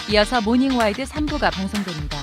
이어서 모닝와이드 3부가 방송됩니다.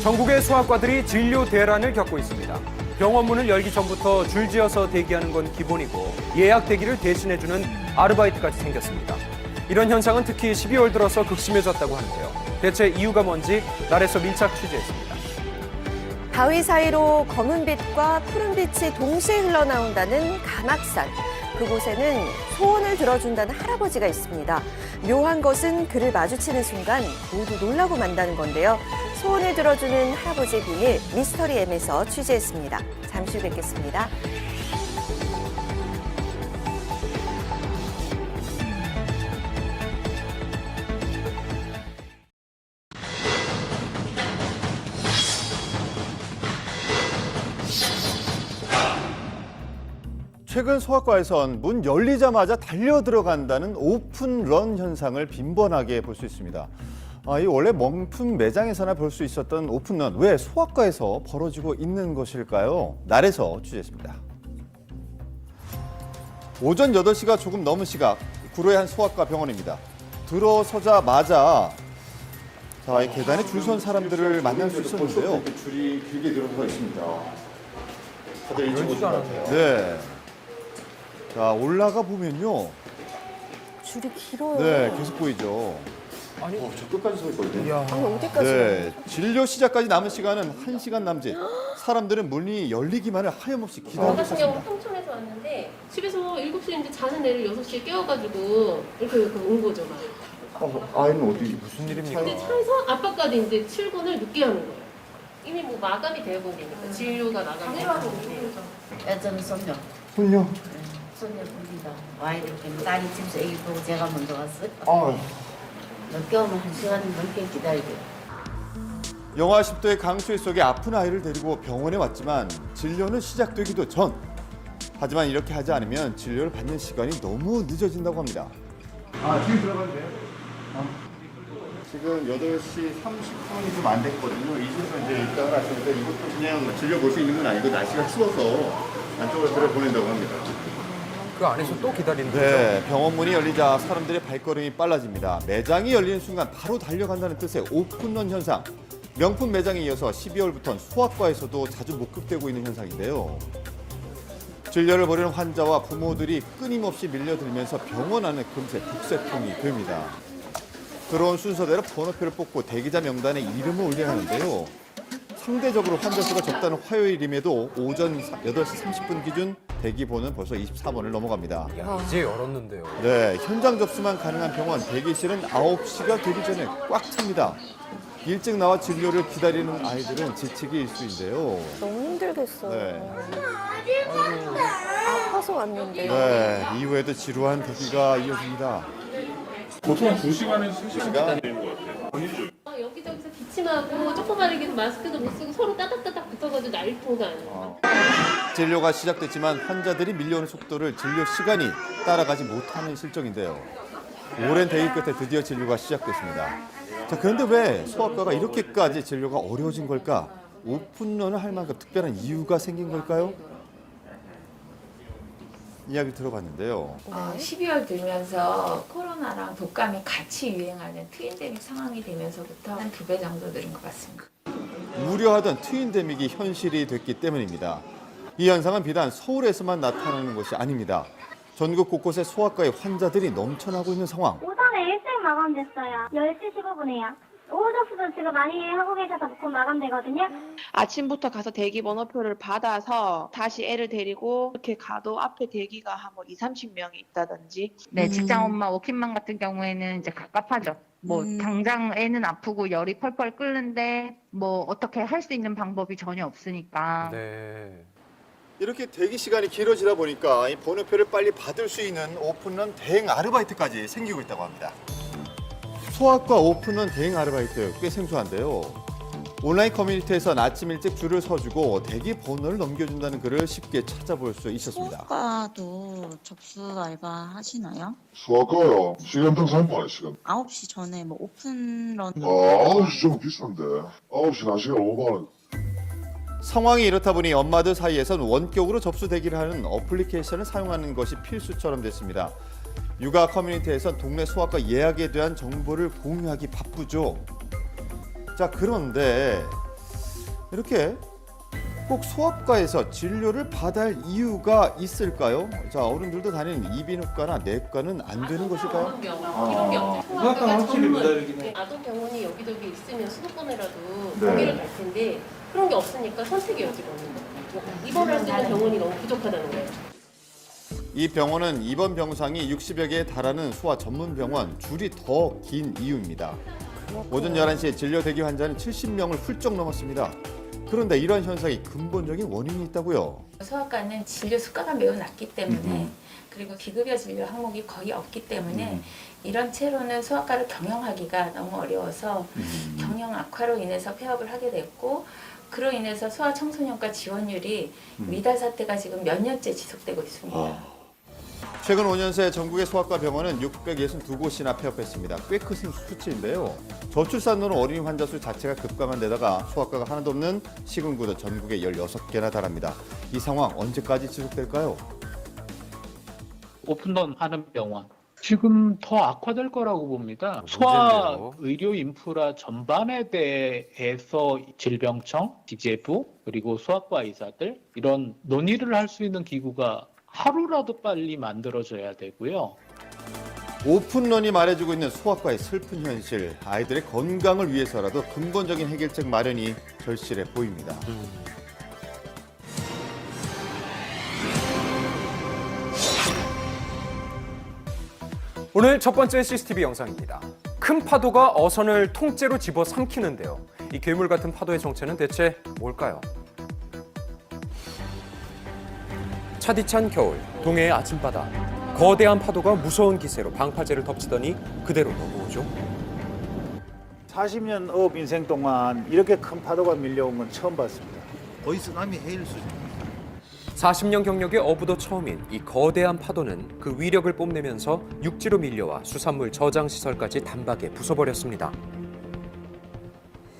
전국의 소아과들이 진료 대란을 겪고 있습니다. 병원 문을 열기 전부터 줄지어서 대기하는 건 기본이고 예약 대기를 대신해주는 아르바이트까지 생겼습니다. 이런 현상은 특히 12월 들어서 극심해졌다고 하는데요. 대체 이유가 뭔지 날에서 밀착 취재했습니다. 바위 사이로 검은빛과 푸른빛이 동시에 흘러나온다는 간악산. 그곳에는 소원을 들어준다는 할아버지가 있습니다. 묘한 것은 그를 마주치는 순간 모두 놀라고 만다는 건데요. 소원을 들어주는 할아버지의 비밀 미스터리 M에서 취재했습니다. 잠시 후 뵙겠습니다. 최근 소아과에선 문 열리자마자 달려 들어간다는 오픈런 현상을 빈번하게 볼 수 있습니다. 이 원래 명품 매장에서나 볼 수 있었던 오픈런, 왜 소아과에서 벌어지고 있는 것일까요? 날에서 취재했습니다. 오전 8시가 조금 넘은 시각, 구로의 한 소아과 병원입니다. 들어서자마자 이 계단에 줄 선 사람들을 만날 수 있었는데요. 줄이 길게 늘어서 있습니다. 다들 일찍 오신 것 같아요. 네. 자, 올라가 보면요. 줄이 길어요. 네, 계속 보이죠. 아니, 저 끝까지 서 있거든요. 아니, 어디까지? 네, 진료 시작까지 남은 시간은 1시간 남짓. 사람들은 문이 열리기만을 하염없이 저 기다리고 같은 경우 있습니다. 평촌에서 왔는데 집에서 7시인데 자는 애를 6시에 깨워가지고 이렇게 온 거죠. 막. 아이는 어디? 무슨 일입니까? 근데 차에서 아빠까지 이제 출근을 늦게 하는 거예요. 이미 뭐 마감이 되어버리니까 진료가 마감이 되어버리니까. 저는 손녀. 손녀. 손녀입니다. 와 이렇게 딸이 집에서 애기 보고 제가 먼저 왔어요. 아, 늦게 오면 1시간 넘게 기다리고. 영하 10도의 강수해 속에 아픈 아이를 데리고 병원에 왔지만 진료는 시작되기도 전. 하지만 이렇게 하지 않으면 진료를 받는 시간이 너무 늦어진다고 합니다. 지금 들어가도 돼요? 지금 8시 30분이 좀 안 됐거든요. 이제서 이제 입장을 하시니까 이것도 그냥 진료 볼 수 있는 건 아니고 날씨가 추워서 안쪽으로 들어보낸다고 합니다. 그 안에서 또 기다리는 거죠? 네, 병원 문이 열리자 사람들의 발걸음이 빨라집니다. 매장이 열리는 순간 바로 달려간다는 뜻의 오픈런 현상. 명품 매장에 이어서 12월부터는 소아과에서도 자주 목격되고 있는 현상인데요. 진료를 보려는 환자와 부모들이 끊임없이 밀려들면서 병원 안은 금세 북새통이 됩니다. 들어온 순서대로 번호표를 뽑고 대기자 명단에 이름을 올려야 하는데요. 상대적으로 환자 수가 적다는 화요일임에도 오전 8시 30분 기준 대기번호는 벌써 24번을 넘어갑니다. 야, 이제 열었는데요. 네, 현장 접수만 가능한 병원 대기실은 9시가 되기 전에 꽉 찹니다. 일찍 나와 진료를 기다리는 아이들은 지치기 일쑤인데요. 너무 힘들겠어요. 네. 아파서 왔는데. 네, 이후에도 지루한 대기가 이어집니다. 보통 2시간에서 3시간 되는 것 같아요. 여기저기서 기침하고 조그마리기도 마스크도 못 쓰고 서로 따닥따닥 붙어가지고 난리통도 아니에요. 진료가 시작됐지만 환자들이 밀려오는 속도를 진료 시간이 따라가지 못하는 실정인데요. 오랜 대기 끝에 드디어 진료가 시작됐습니다. 자, 그런데 왜 소아과가 이렇게까지 진료가 어려워진 걸까? 오픈런을 할 만큼 특별한 이유가 생긴 걸까요? 이야기 들어봤는데요. 12월 들면서 코로나랑 독감이 같이 유행하는 트윈데믹 상황이 되면서부터 한 2배 정도 늘은 것 같습니다. 우려하던 트윈데믹이 현실이 됐기 때문입니다. 이 현상은 비단 서울에서만 나타나는 것이 아닙니다. 전국 곳곳에 소아과의 환자들이 넘쳐나고 있는 상황. 오전에 일찍 마감됐어요. 10시 15분에요. 오후 접수도 지금 많이 하고 계셔서 곧 마감되거든요. 아침부터 가서 대기 번호표를 받아서 다시 애를 데리고 이렇게 가도 앞에 대기가 한 뭐 20-30명이 있다든지. 네, 직장 엄마 워킹맘 같은 경우에는 이제 갑갑하죠. 뭐 당장 애는 아프고 열이 펄펄 끓는데 뭐 어떻게 할 수 있는 방법이 전혀 없으니까. 네. 이렇게 대기 시간이 길어지다 보니까 이 번호표를 빨리 받을 수 있는 오픈런 대행 아르바이트까지 생기고 있다고 합니다. 소아과 오픈런 대행 아르바이트 꽤 생소한데요. 온라인 커뮤니티에선 아침 일찍 줄을 서주고 대기 번호를 넘겨준다는 글을 쉽게 찾아볼 수 있었습니다. 소아과도 접수 알바 하시나요? 수학과요. 시간당 3분 시간. 9시 전에 뭐 오픈런 9시 좀 비싼데. 9시 4시간 5만 원. 상황이 이렇다 보니 엄마들 사이에선 원격으로 접수 대기를 하는 어플리케이션을 사용하는 것이 필수처럼 됐습니다. 육아 커뮤니티에선 동네 소아과 예약에 대한 정보를 공유하기 바쁘죠. 자, 그런데 이렇게 꼭 소아과에서 진료를 받아야 할 이유가 있을까요? 자, 어른들도 다니는 이비인후과나 내과는 안 되는 것일까요? 이런 게 없어요. 소아과가 전문 아동병원이 여기저기 있으면 수도권이라도 거기를 갈 텐데 그런 게 없으니까 선택의 여지가 없는 거예요. 입원할 수 있는 병원이 너무 부족하다는 거예요. 이 병원은 입원 병상이 60여 개에 달하는 소아 전문 병원, 줄이 더 긴 이유입니다. 오전 11시에 진료 대기 환자는 70명을 훌쩍 넘었습니다. 그런데 이런 현상이 근본적인 원인이 있다고요. 소아과는 진료 수가가 매우 낮기 때문에 그리고 비급여 진료 항목이 거의 없기 때문에 이런 채로는 소아과를 경영하기가 너무 어려워서 경영 악화로 인해서 폐업을 하게 됐고 그로 인해서 소아청소년과 지원율이 미달 사태가 지금 몇 년째 지속되고 있습니다. 최근 5년 새 전국의 소아과 병원은 662곳이나 폐업했습니다. 꽤 큰 수치인데요. 저출산으로 어린이 환자 수 자체가 급감한 데다가 소아과가 하나도 없는 시군구도 전국에 16개나 달합니다. 이 상황 언제까지 지속될까요? 오픈런 하는 병원. 지금 더 악화될 거라고 봅니다. 소아 의료 인프라 전반에 대해서 질병청, 기재부, 그리고 소아과 의사들 이런 논의를 할 수 있는 기구가 하루라도 빨리 만들어져야 되고요. 오픈런이 말해주고 있는 소아과의 슬픈 현실, 아이들의 건강을 위해서라도 근본적인 해결책 마련이 절실해 보입니다. 오늘 첫 번째 CCTV 영상입니다. 큰 파도가 어선을 통째로 집어삼키는데요. 이 괴물 같은 파도의 정체는 대체 뭘까요? 차디찬 겨울, 동해의 아침바다. 거대한 파도가 무서운 기세로 방파제를 덮치더니 그대로 넘어오죠. 40년 어업 인생 동안 이렇게 큰 파도가 밀려온 건 처음 봤습니다. 거의 쓰나미 해일 수준입니다. 40년 경력의 어부도 처음인 이 거대한 파도는 그 위력을 뽐내면서 육지로 밀려와 수산물 저장 시설까지 단박에 부숴버렸습니다.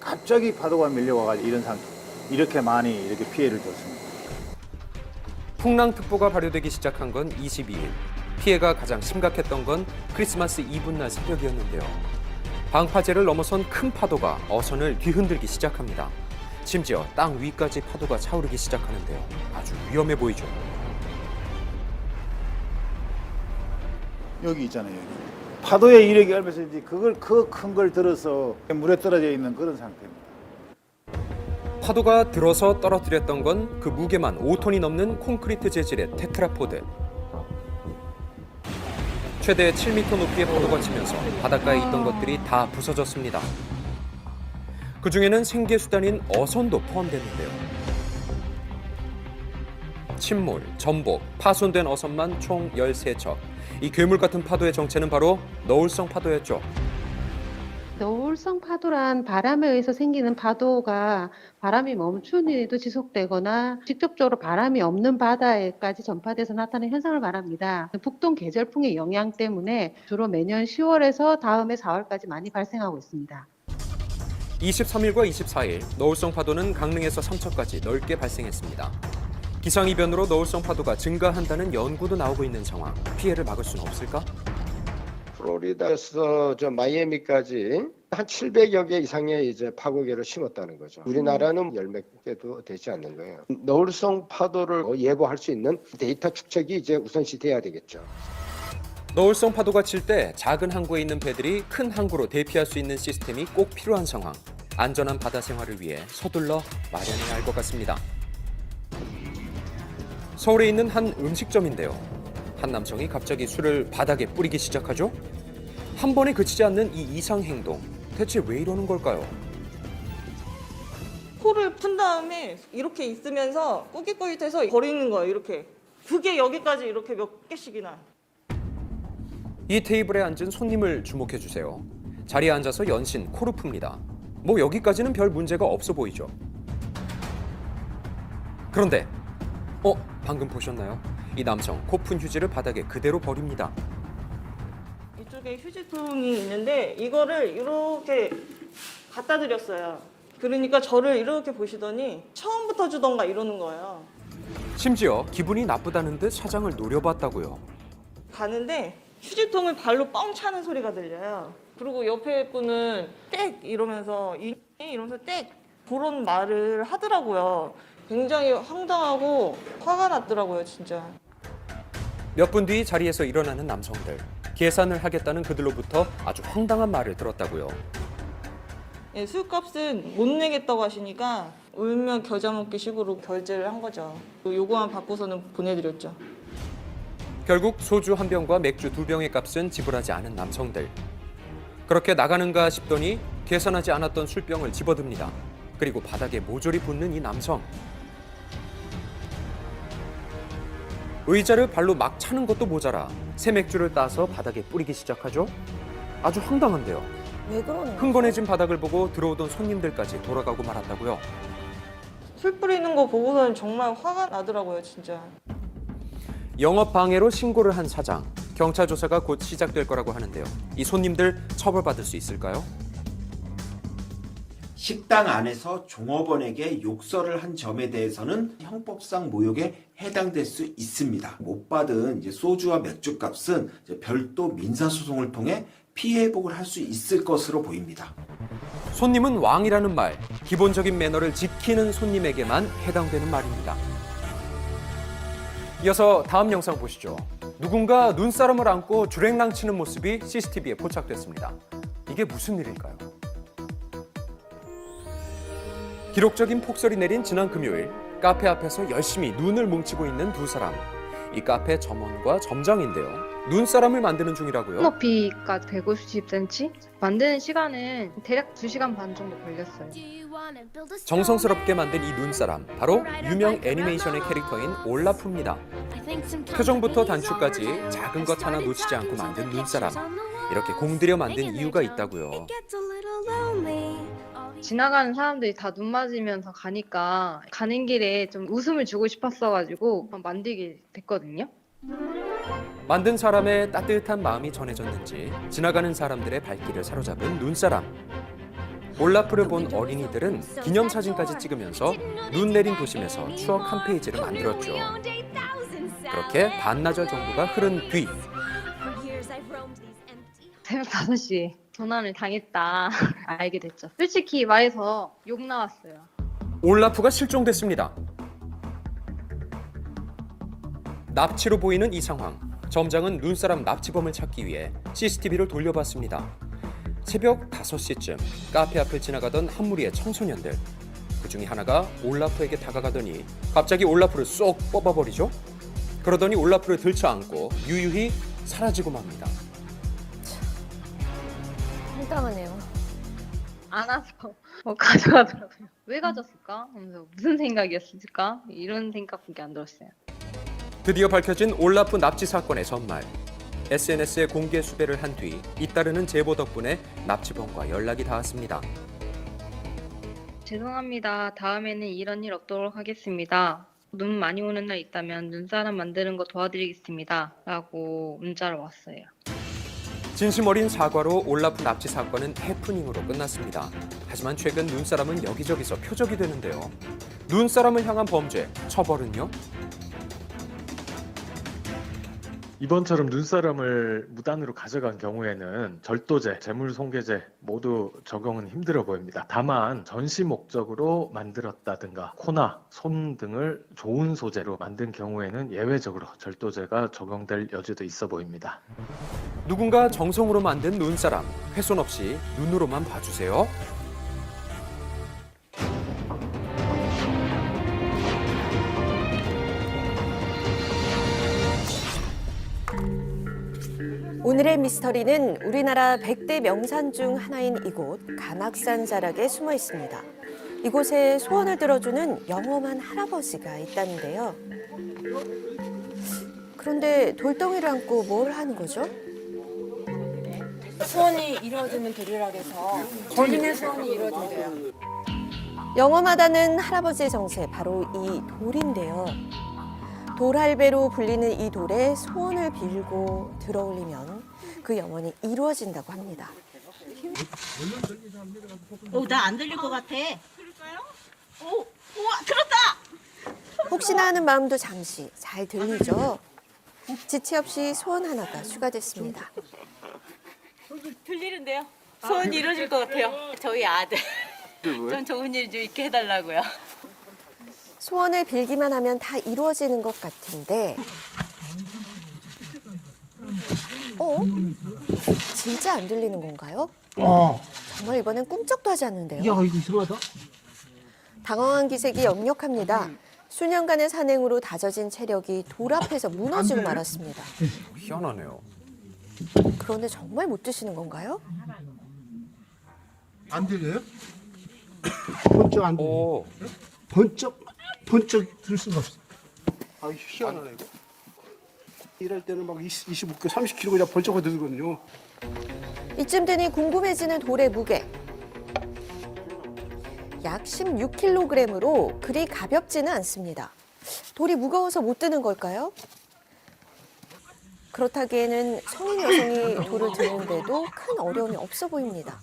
갑자기 파도가 밀려와가지고 이런 상태, 이렇게 많이 이렇게 피해를 줬습니다. 풍랑특보가 발효되기 시작한 건 22일. 피해가 가장 심각했던 건 크리스마스 이브날 새벽이었는데요. 방파제를 넘어선 큰 파도가 어선을 뒤흔들기 시작합니다. 심지어 땅 위까지 파도가 차오르기 시작하는데요. 아주 위험해 보이죠. 여기 있잖아요. 여기. 파도의 이력이 얼마인지 그걸 그 큰 걸 들어서 물에 떨어져 있는 그런 상태입니다. 파도가 들어서 떨어뜨렸던 건 그 무게만 5톤이 넘는 콘크리트 재질의 테트라포드. 최대 7m 높이의 파도가 치면서 바닷가에 있던 것들이 다 부서졌습니다. 그중에는 생계수단인 어선도 포함됐는데요. 침몰, 전복, 파손된 어선만 총 13척. 이 괴물 같은 파도의 정체는 바로 너울성 파도였죠. 너울성 파도란 바람에 의해서 생기는 파도가 바람이 멈춘 후에도 지속되거나 직접적으로 바람이 없는 바다에까지 전파돼서 나타나는 현상을 말합니다. 북동 계절풍의 영향 때문에 주로 매년 10월에서 다음해 4월까지 많이 발생하고 있습니다. 23일과 24일 너울성 파도는 강릉에서 삼척까지 넓게 발생했습니다. 기상이변으로 너울성 파도가 증가한다는 연구도 나오고 있는 상황. 피해를 막을 수는 없을까? 플로리다에서 저 마이애미까지 한 700여 개 이상의 이제 파고개를 심었다는 거죠. 우리나라는 열 몇 개도 되지 않는 거예요. 너울성 파도를 예보할 수 있는 데이터 축적이 이제 우선시 돼야 되겠죠. 너울성 파도가 칠 때 작은 항구에 있는 배들이 큰 항구로 대피할 수 있는 시스템이 꼭 필요한 상황. 안전한 바다 생활을 위해 서둘러 마련해야 할 것 같습니다. 서울에 있는 한 음식점인데요. 한 남성이 갑자기 술을 바닥에 뿌리기 시작하죠. 한 번에 그치지 않는 이 이상 행동. 대체 왜 이러는 걸까요? 코를 푼 다음에 이렇게 있으면서 꾸깃꾸깃해서 버리는 거예요. 이렇게. 그게 여기까지 이렇게 몇 개씩이나. 이 테이블에 앉은 손님을 주목해 주세요. 자리에 앉아서 연신 코를 풉니다. 뭐 여기까지는 별 문제가 없어 보이죠. 그런데 방금 보셨나요? 이 남성 코 푼 휴지를 바닥에 그대로 버립니다. 이쪽에 휴지통이 있는데 이거를 이렇게 갖다 드렸어요. 그러니까 저를 이렇게 보시더니 처음부터 주던가 이러는 거예요. 심지어 기분이 나쁘다는 듯 사장을 노려봤다고요. 가는데 휴지통을 발로 뻥 차는 소리가 들려요. 그리고 옆에 분은 땡 이러면서 땡 그런 말을 하더라고요. 굉장히 황당하고 화가 났더라고요, 진짜. 몇 분 뒤 자리에서 일어나는 남성들. 계산을 하겠다는 그들로부터 아주 황당한 말을 들었다고요. 예, 술값은 못 내겠다고 하시니까 울면 겨자 먹기 식으로 결제를 한 거죠. 요거만 받고서는 보내드렸죠. 결국 소주 한 병과 맥주 2병의 값은 지불하지 않은 남성들. 그렇게 나가는가 싶더니 계산하지 않았던 술병을 집어듭니다. 그리고 바닥에 모조리 붓는 이 남성. 의자를 발로 막 차는 것도 모자라 새 맥주를 따서 바닥에 뿌리기 시작하죠. 아주 황당한데요. 왜 그러는 거야? 흥건해진 바닥을 보고 들어오던 손님들까지 돌아가고 말았다고요. 술 뿌리는 거 보고서는 정말 화가 나더라고요, 진짜. 영업 방해로 신고를 한 사장. 경찰 조사가 곧 시작될 거라고 하는데요. 이 손님들 처벌받을 수 있을까요? 식당 안에서 종업원에게 욕설을 한 점에 대해서는 형법상 모욕에 해당될 수 있습니다. 못 받은 이제 소주와 맥주 값은 이제 별도 민사소송을 통해 피해 회복을 할 수 있을 것으로 보입니다. 손님은 왕이라는 말, 기본적인 매너를 지키는 손님에게만 해당되는 말입니다. 이어서 다음 영상 보시죠. 누군가 눈사람을 안고 주랭랑 치는 모습이 CCTV에 포착됐습니다. 이게 무슨 일일까요? 기록적인 폭설이 내린 지난 금요일, 카페 앞에서 열심히 눈을 뭉치고 있는 두 사람. 이 카페 점원과 점장인데요. 눈사람을 만드는 중이라고요. 높이가 150cm? 만드는 시간은 대략 2시간 반 정도 걸렸어요. 정성스럽게 만든 이 눈사람, 바로 유명 애니메이션의 캐릭터인 올라프입니다. 표정부터 단추까지 작은 것 하나 놓치지 않고 만든 눈사람. 이렇게 공들여 만든 이유가 있다고요. 지나가는 사람들이 다 눈 맞으면서 가니까 가는 길에 좀 웃음을 주고 싶었어가지고 만들게 됐거든요. 만든 사람의 따뜻한 마음이 전해졌는지 지나가는 사람들의 발길을 사로잡은 눈사람. 올라프를 본 어린이들은 기념사진까지 찍으면서 눈 내린 도심에서 추억 한 페이지를 만들었죠. 그렇게 반나절 정도가 흐른 뒤 새벽 5시에 도난을 당했다 알게 됐죠. 솔직히 말해서 욕 나왔어요. 올라프가 실종됐습니다. 납치로 보이는 이 상황. 점장은 눈사람 납치범을 찾기 위해 CCTV를 돌려봤습니다. 새벽 5시쯤 카페 앞을 지나가던 한 무리의 청소년들. 그중에 하나가 올라프에게 다가가더니 갑자기 올라프를 쏙 뽑아버리죠. 그러더니 올라프를 들쳐안고 유유히 사라지고 맙니다. 황당하네요. 안아서 가져가더라고요. 왜 가졌을까? 하면서 무슨 생각이었을까? 이런 생각밖에 안 들었어요. 드디어 밝혀진 올라프 납치 사건의 전말. SNS에 공개 수배를 한 뒤 잇따르는 제보 덕분에 납치범과 연락이 닿았습니다. 죄송합니다. 다음에는 이런 일 없도록 하겠습니다. 눈 많이 오는 날 있다면 눈사람 만드는 거 도와드리겠습니다. 라고 문자로 왔어요. 진심 어린 사과로 올라프 납치 사건은 해프닝으로 끝났습니다. 하지만 최근 눈사람은 여기저기서 표적이 되는데요. 눈사람을 향한 범죄, 처벌은요? 이번처럼 눈사람을 무단으로 가져간 경우에는 절도죄, 재물손괴죄 모두 적용은 힘들어 보입니다. 다만 전시 목적으로 만들었다든가 코나 손 등을 좋은 소재로 만든 경우에는 예외적으로 절도죄가 적용될 여지도 있어 보입니다. 누군가 정성으로 만든 눈사람, 훼손 없이 눈으로만 봐주세요. 오늘의 미스터리는 우리나라 100대 명산 중 하나인 이곳 감악산 자락에 숨어 있습니다. 이곳에 소원을 들어주는 영험한 할아버지가 있다는데요. 그런데 돌덩이를 안고 뭘 하는 거죠? 소원이 이루어지는 돌이라 그래서 본인의 소원이 이루어진대요. 영험하다는 할아버지의 정체, 바로 이 돌인데요. 돌할배로 불리는 이 돌에 소원을 빌고 들어올리면 그 영혼이 이루어진다고 합니다. 나 안 들릴 것 같아. 그럴까요? 우와, 들었다! 혹시나 하는 마음도 잠시 잘 들리죠? 지체 없이 소원 하나가 추가됐습니다. 들리는데요? 소원이 이루어질 것 같아요. 저희 아들. 좀 좋은 일 좀 있게 해달라고요. 소원을 빌기만 하면 다 이루어지는 것 같은데 진짜 안 들리는 건가요? 정말 이번엔 꿈쩍도 하지 않는데요. 야, 이거 이상하다. 당황한 기색이 역력합니다. 수년간의 산행으로 다져진 체력이 돌 앞에서 무너지고 말았습니다. 희한하네요. 그런데 정말 못 드시는 건가요? 안 들려요? 번쩍 안 들려. 번쩍 들 수가 없어. 아, 희한하네 이거. 일할 때는 막 25kg, 30kg 그냥 번쩍 들거든요. 이쯤 되니 궁금해지는 돌의 무게. 약 16kg으로 그리 가볍지는 않습니다. 돌이 무거워서 못 드는 걸까요? 그렇다기에는 성인 여성이 돌을 드는데도 큰 어려움이 없어 보입니다.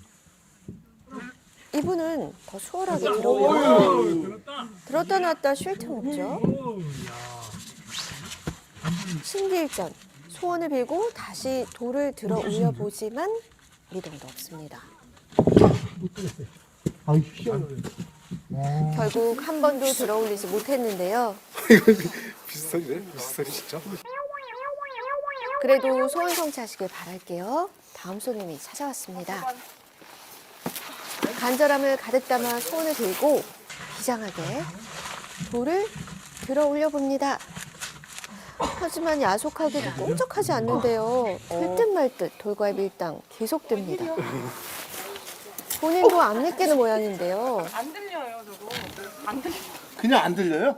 이분은 더 수월하게 들어오려고 들었다 놨다 쉴 틈 없죠. 신기일전, 소원을 빌고 다시 돌을 들어 올려보지만 미동도 없습니다. 아유, 희한하네. 결국 한 번도 들어 올리지 못했는데요. 비슷하네, 비슷하네 진짜. 그래도 소원 성취하시길 바랄게요. 다음 손님이 찾아왔습니다. 간절함을 가득 담아 소원을 들고 비장하게 돌을 들어 올려봅니다. 하지만 야속하게도 꼼짝하지 않는데요. 들듯 말듯 돌과의 밀당 계속됩니다. 본인도 안 믿기는 모양인데요. 안 들려요, 저거. 안 들려. 그냥 안 들려요?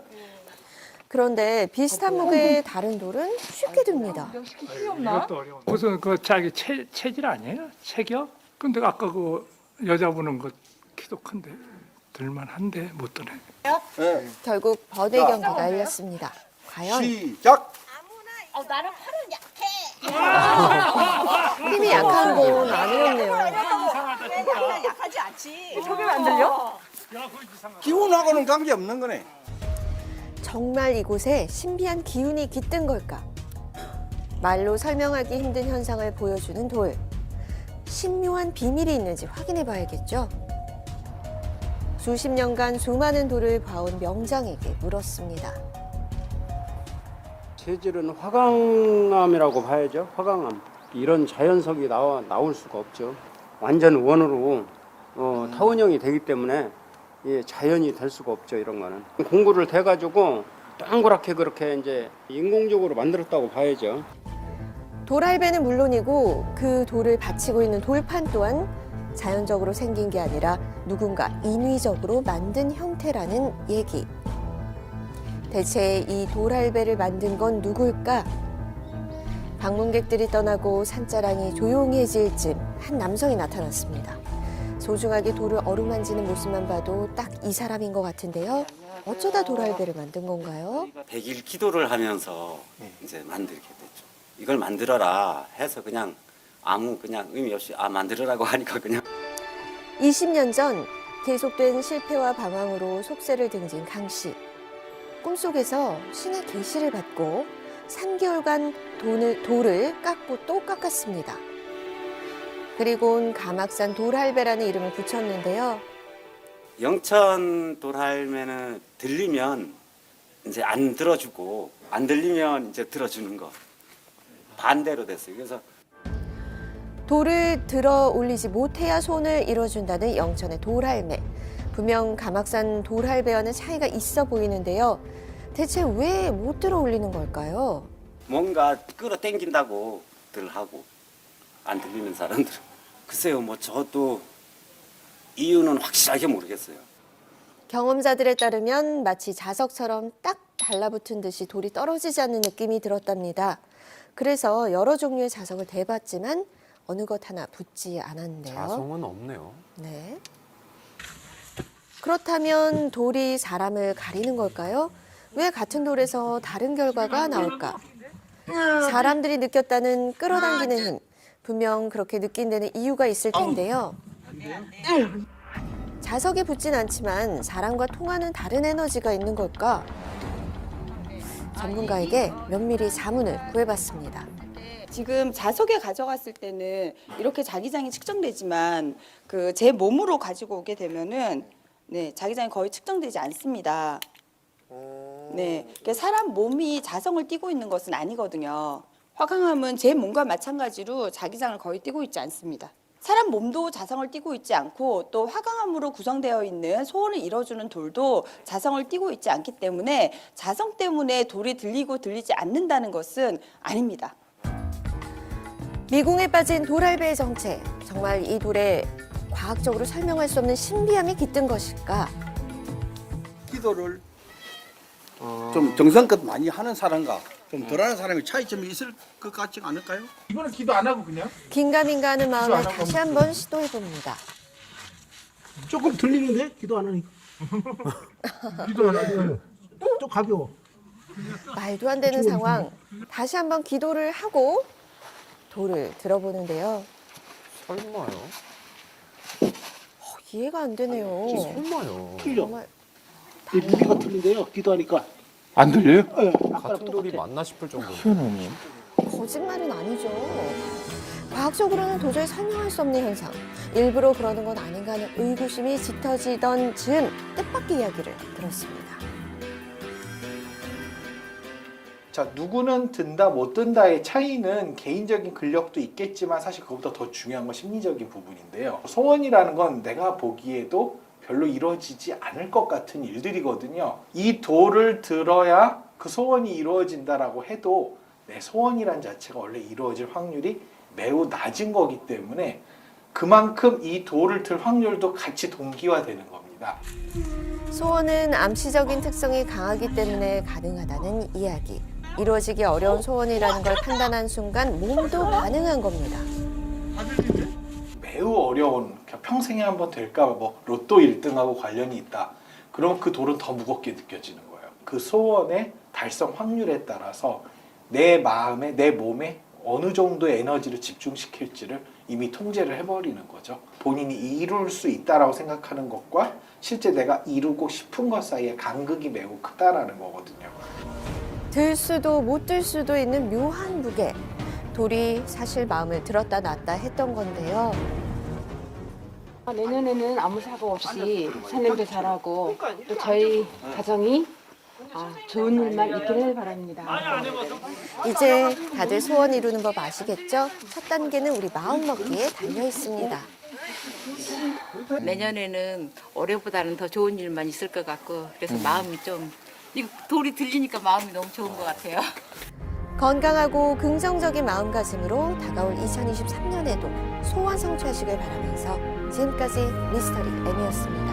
그런데 비슷한 무게의 다른 돌은 쉽게 듭니다. 힘이 없나? 무슨 그 자기 체질 아니에요? 체격? 근데 아까 그 여자분은 그 키도 큰데 들만한데 못 드네. 네. 결국 번외 경기가 열렸습니다. 과연 시작! 나는 팔은 약해. 힘이 약한 건 아니었네요. 약하지 않지. 저게 왜 안 들려? 기운하고는 관계 없는 거네. 정말 이곳에 신비한 기운이 깃든 걸까? 말로 설명하기 힘든 현상을 보여주는 돌. 신묘한 비밀이 있는지 확인해 봐야겠죠? 수십 년간 수많은 돌을 봐온 명장에게 물었습니다. 체질은 화강암이라고 봐야죠. 화강암. 이런 자연석이 나올 수가 없죠. 완전 원으로 타원형이 되기 때문에 자연이 될 수가 없죠. 이런 거는 공구를 대가지고 동그랗게 그렇게 이제 인공적으로 만들었다고 봐야죠. 돌할배는 물론이고 그 돌을 받치고 있는 돌판 또한 자연적으로 생긴 게 아니라 누군가 인위적으로 만든 형태라는 얘기. 대체 이 돌할배를 만든 건 누굴까? 방문객들이 떠나고 산자랑이 조용해질 즈음 한 남성이 나타났습니다. 소중하게 돌을 어루만지는 모습만 봐도 딱 이 사람인 것 같은데요. 어쩌다 돌할배를 만든 건가요? 100일 기도를 하면서 이제 만들게 됐죠. 이걸 만들어라 해서 그냥 아무 의미 없이 만들어라고 하니까 그냥. 20년 전 계속된 실패와 방황으로 속세를 등진 강 씨. 꿈속에서 신의 계시를 받고 3개월간 돌을 깎고 또 깎았습니다. 그리고는 가막산 돌할배라는 이름을 붙였는데요. 영천 돌할매는 들리면 이제 안 들어주고 안 들리면 이제 들어주는 거 반대로 됐어요. 그래서 돌을 들어 올리지 못해야 손을 이뤄준다는 영천의 돌할매. 분명 가막산 돌할배와는 차이가 있어 보이는데요. 대체 왜 못 들어 올리는 걸까요? 뭔가 끌어당긴다고들 하고 안 들리는 사람들은 글쎄요. 저도 이유는 확실하게 모르겠어요. 경험자들에 따르면 마치 자석처럼 딱 달라붙은 듯이 돌이 떨어지지 않는 느낌이 들었답니다. 그래서 여러 종류의 자석을 대봤지만 어느 것 하나 붙지 않았는데요. 자성은 없네요. 네. 그렇다면 돌이 사람을 가리는 걸까요? 왜 같은 돌에서 다른 결과가 나올까? 사람들이 느꼈다는 끌어당기는 힘, 분명 그렇게 느낀 데는 이유가 있을 텐데요. 자석에 붙진 않지만 사람과 통하는 다른 에너지가 있는 걸까? 전문가에게 면밀히 자문을 구해봤습니다. 지금 자석에 가져갔을 때는 이렇게 자기장이 측정되지만 그 제 몸으로 가지고 오게 되면은 네, 자기장이 거의 측정되지 않습니다. 네, 그러니까 사람 몸이 자성을 띠고 있는 것은 아니거든요. 화강암은 제 몸과 마찬가지로 자기장을 거의 띠고 있지 않습니다. 사람 몸도 자성을 띠고 있지 않고 또 화강암으로 구성되어 있는 소원을 이뤄주는 돌도 자성을 띠고 있지 않기 때문에 자성 때문에 돌이 들리고 들리지 않는다는 것은 아닙니다. 미궁에 빠진 돌알배의 정체. 정말 이 돌에 과학적으로 설명할 수 없는 신비함이 깃든 것일까? 기도를 좀 정성껏 많이 하는 사람과 좀 덜하는 사람의 차이점이 있을 것 같지 않을까요? 이거는 기도 안 하고 그냥 긴가민가 하는 마음에 다시 한번 시도해봅니다. 조금 들리는데 기도 안 하니까. 기도 안 하니까 좀 가벼워. 말도 안 되는 상황. 다시 한번 기도를 하고 돌을 들어보는데요. 설마요? 이해가 안 되네요. 설마요? 틀려. 정말 이 무게가 틀린데요. 기도하니까 안 들려요? 네. 같은 돌이 맞나 싶을 정도로. 거짓말은 아니죠. 과학적으로는 도저히 설명할 수 없는 현상. 일부러 그러는 건 아닌가 하는 의구심이 짙어지던 즈음 뜻밖의 이야기를 들었습니다. 자, 누구는 든다 못 든다의 차이는 개인적인 근력도 있겠지만 사실 그것보다 더 중요한 건 심리적인 부분인데요. 소원이라는 건 내가 보기에도 별로 이루어지지 않을 것 같은 일들이거든요. 이 돌을 들어야 그 소원이 이루어진다라고 해도 내 소원이란 자체가 원래 이루어질 확률이 매우 낮은 거기 때문에 그만큼 이 돌을 들 확률도 같이 동기화되는 겁니다. 소원은 암시적인 특성이 강하기 때문에 가능하다는 이야기. 이루어지기 어려운 소원이라는 걸 판단한 순간 몸도 반응한 겁니다. 매우 어려운, 평생에 한번 될까 뭐 로또 1등하고 관련이 있다. 그럼 그 돌은 더 무겁게 느껴지는 거예요. 그 소원의 달성 확률에 따라서 내 마음에, 내 몸에 어느 정도의 에너지를 집중시킬지를 이미 통제를 해버리는 거죠. 본인이 이룰 수 있다라고 생각하는 것과 실제 내가 이루고 싶은 것 사이의 간극이 매우 크다라는 거거든요. 들 수도 못 들 수도 있는 묘한 무게. 돌이 사실 마음을 들었다 놨다 했던 건데요. 내년에는 아무 사고 없이 살림도 잘하고 또 저희 가정이 좋은 일만 있기를 바랍니다. 이제 다들 소원 이루는 법 아시겠죠? 첫 단계는 우리 마음먹기에 달려 있습니다. 내년에는 올해보다는 더 좋은 일만 있을 것 같고 그래서 마음이 좀 이거 돌이 들리니까 마음이 너무 좋은 것 같아요. 건강하고 긍정적인 마음가짐으로 다가올 2023년에도 소원 성취하시길 바라면서 지금까지 미스터리 M이었습니다.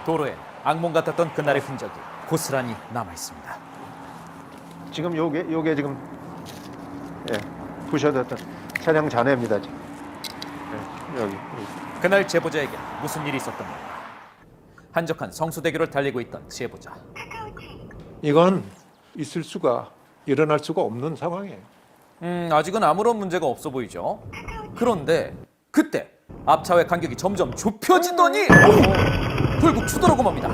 도로에 악몽 같았던 그날의 흔적이 고스란히 남아 있습니다. 지금 요게 지금 부셔졌던 차량 잔해입니다. 지금. 여기. 그날 제보자에게 무슨 일이 있었던 건가? 한적한 성수대교를 달리고 있던 제보자. 이건 있을 수가, 일어날 수가 없는 상황이에요. 아직은 아무런 문제가 없어 보이죠. 그런데 그때 앞차와의 간격이 점점 좁혀지더니 결국 추돌하고 맙니다.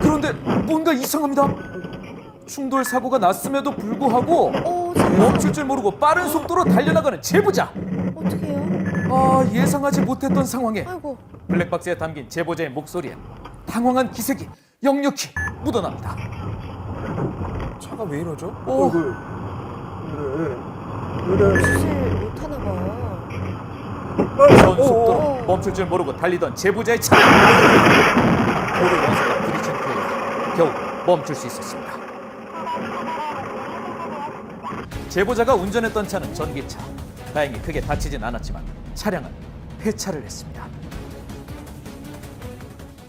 그런데 뭔가 이상합니다. 충돌 사고가 났음에도 불구하고 멈출 줄 모르고 빠른 속도로 달려나가는 제보자. 어떡해요? 예상하지 못했던 상황에 블랙박스에 담긴 제보자의 목소리에 당황한 기색이 역력히 묻어납니다. 차가 왜 이러죠? 수실 못하나 봐요. 전 속도로 멈출 줄 모르고 달리던 제보자의 차량. 도로 원수가 부딪힌 후에 겨우 멈출 수 있었습니다. 제보자가 운전했던 차는 전기차. 다행히 크게 다치진 않았지만 차량은 폐차를 했습니다.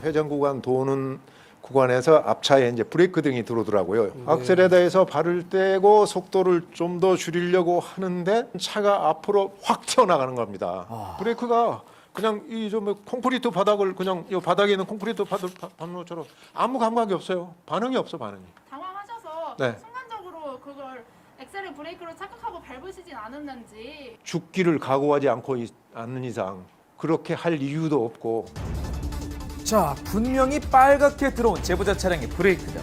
회전 구간 도는 구간에서 앞차에 이제 브레이크 등이 들어오더라고요. 악셀에다해서 발을 떼고 속도를 좀 더 줄이려고 하는데 차가 앞으로 확 튀어나가는 겁니다. 브레이크가 그냥 이 좀 콘크리트 바닥을 그냥 이 바닥에 있는 콘크리트 바닥처럼 아무 감각이 없어요. 반응이 없어, 반응이. 당황하셔서 네. 순간적으로 그걸 엑셀을 브레이크로 착각하고 밟으시진 않았는지. 죽기를 각오하지 않는 이상 그렇게 할 이유도 없고. 자, 분명히 빨갛게 들어온 제보자 차량의 브레이크 등.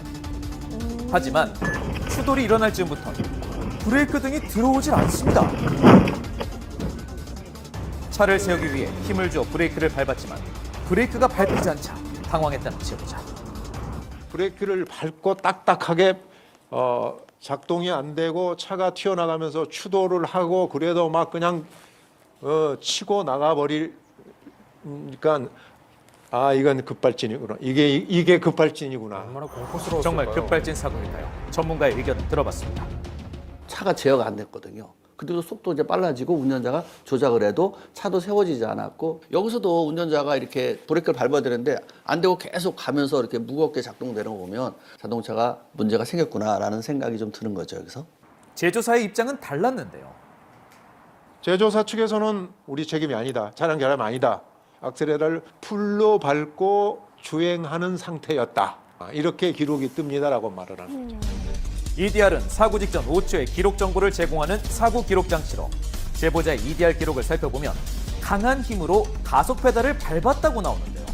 하지만 추돌이 일어날 즈음부터 브레이크 등이 들어오질 않습니다. 차를 세우기 위해 힘을 주어 브레이크를 밟았지만 브레이크가 밟히지 않자 당황했다는 제보자. 브레이크를 밟고 딱딱하게 작동이 안 되고 차가 튀어나가면서 추돌을 하고 그래도 막 그냥 치고 나가버리니까 아, 이건 급발진이구나. 이게 급발진이구나. 얼마나 공포스러웠을까요? 정말 급발진 사고일까요? 전문가의 의견을 들어봤습니다. 차가 제어가 안 됐거든요. 그래도 속도 이제 빨라지고 운전자가 조작을 해도 차도 세워지지 않았고, 여기서도 운전자가 이렇게 브레이크를 밟아야 되는데 안 되고 계속 가면서 이렇게 무겁게 작동되는 거 보면 자동차가 문제가 생겼구나라는 생각이 좀 드는 거죠, 여기서. 제조사의 입장은 달랐는데요. 제조사 측에서는 우리 책임이 아니다. 차량 결함 아니다. 악셀레라를 풀로 밟고 주행하는 상태였다. 이렇게 기록이 뜹니다라고 말을 하는 거죠. EDR은 사고 직전 5초의 기록 정보를 제공하는 사고 기록 장치로 제보자의 EDR 기록을 살펴보면 강한 힘으로 가속 페달을 밟았다고 나오는데요.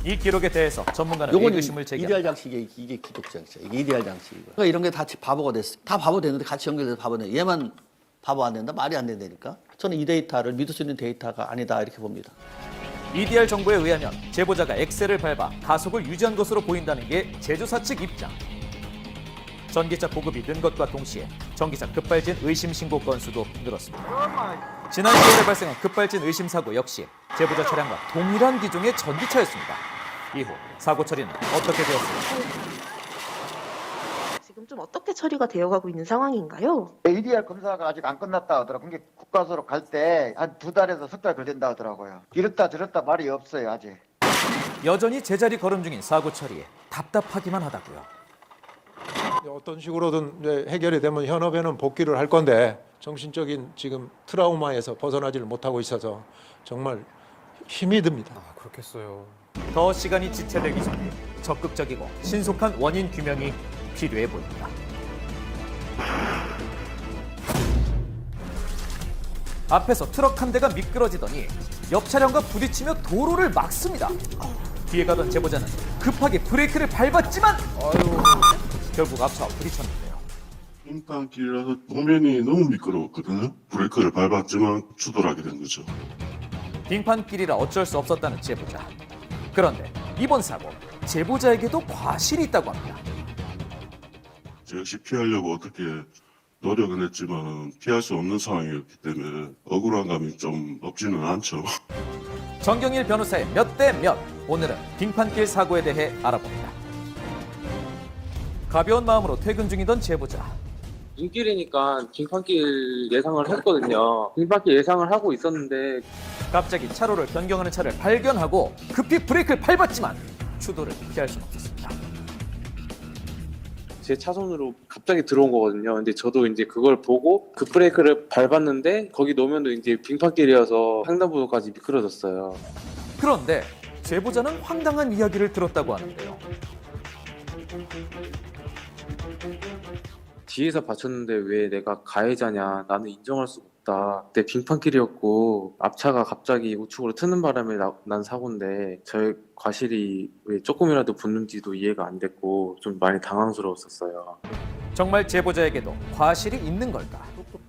이 기록에 대해서 전문가는 의구심을 제기합니다. EDR 장치, 이게 기록 장치야. 이게 EDR 장치이고요. 그러니까 이런 게 다 바보가 됐어. 다 바보 됐는데 같이 연결돼서 바보 됐는데 얘만 바보 안 된다? 말이 안 된다니까. 저는 이 데이터를 믿을 수 있는 데이터가 아니다 이렇게 봅니다. EDR 정보에 의하면 제보자가 엑셀을 밟아 가속을 유지한 것으로 보인다는 게 제조사 측 입장. 전기차 보급이 는 것과 동시에 전기차 급발진 의심 신고 건수도 늘었습니다. 지난 10월에 발생한 급발진 의심 사고 역시 제보자 차량과 동일한 기종의 전기차였습니다. 이후 사고 처리는 어떻게 되었습니까? 지금 좀 어떻게 처리가 되어가고 있는 상황인가요? EDR 검사가 아직 안 끝났다 하더라고요. 그게 국가서로 갈 때 한 2달에서 3달 걸린다 하더라고요. 이렇다 저렇다 말이 없어요, 아직. 여전히 제자리 걸음 중인 사고 처리에 답답하기만 하다고요. 어떤 식으로든 이제 해결이 되면 현업에는 복귀를 할 건데 정신적인 지금 트라우마에서 벗어나지를 못하고 있어서 정말 힘이 듭니다. 그렇겠어요. 더 시간이 지체되기 전 적극적이고 신속한 원인 규명이 필요해 보입니다. 앞에서 트럭 한 대가 미끄러지더니 옆 차량과 부딪히며 도로를 막습니다. 뒤에 가던 제보자는 급하게 브레이크를 밟았지만 결국 앞차와 부딪혔는데요. 빙판길이라서 도면이 너무 미끄러웠거든요. 브레이크를 밟았지만 추돌하게 된 거죠. 빙판길이라 어쩔 수 없었다는 제보자. 그런데 이번 사고 제보자에게도 과실이 있다고 합니다. 저 역시 피하려고 어떻게 노력은 했지만 피할 수 없는 상황이었기 때문에 억울한 감이 좀 없지는 않죠. 정경일 변호사의 몇 대 몇. 오늘은 빙판길 사고에 대해 알아봅니다. 가벼운 마음으로 퇴근 중이던 제보자. 눈길이니까 빙판길 예상을 했거든요. 빙판길 예상을 하고 있었는데 갑자기 차로를 변경하는 차를 발견하고 급히 브레이크를 밟았지만 추돌을 피할 수는 없었습니다. 제 차선으로 갑자기 들어온 거거든요. 근데 저도 이제 그걸 보고 급브레이크를 밟았는데 거기 놓으면 이제 빙판길이어서 횡단보도까지 미끄러졌어요. 그런데 제보자는 황당한 이야기를 들었다고 하는데요. 뒤에서 받쳤는데 왜 내가 가해자냐, 나는 인정할 수가 없다. 그때 빙판길이었고 앞차가 갑자기 우측으로 트는 바람에 난 사고인데 저의 과실이 왜 조금이라도 붙는지도 이해가 안 됐고 좀 많이 당황스러웠었어요. 정말 제보자에게도 과실이 있는 걸까?